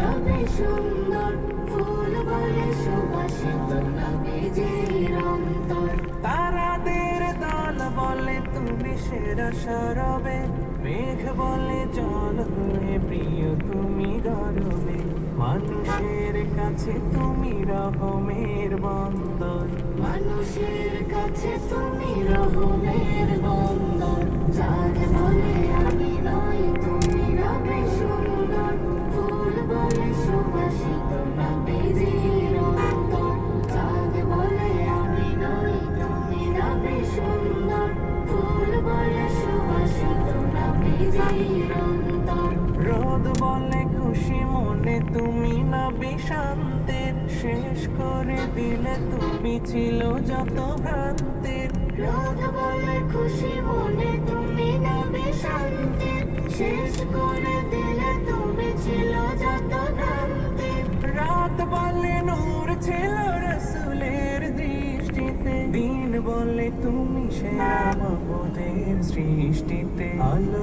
নবী সুন্দর, ফুল বলে সুবাসিত নবীজির অন্তর। তারাদের দল বলে তুমি সেরা সরবে, মেঘ বলে জল হয়ে প্রিয় তুমি গরবে। মানুষের কাছে তুমি রহমের বন্দর, মানুষের কাছে তুমি রহমের বন্দর। চাঁদ বলে আমি নই, তুমি নবী সুন্দর, ফুল বলে সুবাসিত নবীজির অন্তর। চাঁদ বলে আমি নই, তুমি নবী সুন্দর, ফুল বলে সুবাসিত নবীজির অন্তর। রোদ বলে খুশি মনে তুমি নবী শান্তির, শেষ করে দিলে তুমি ছিল যত ভ্রান্তির। রোদ বলে খুশি মনে তুমি নবী শান্তির, শেষ করে দিলে তুমি ছিল যত ভ্রান্তি। রাত বলে নূর ছিল রসুলের দৃষ্টিতে, দিন বলে তুমি সেরা মাবুদের সৃষ্টিতে। আলো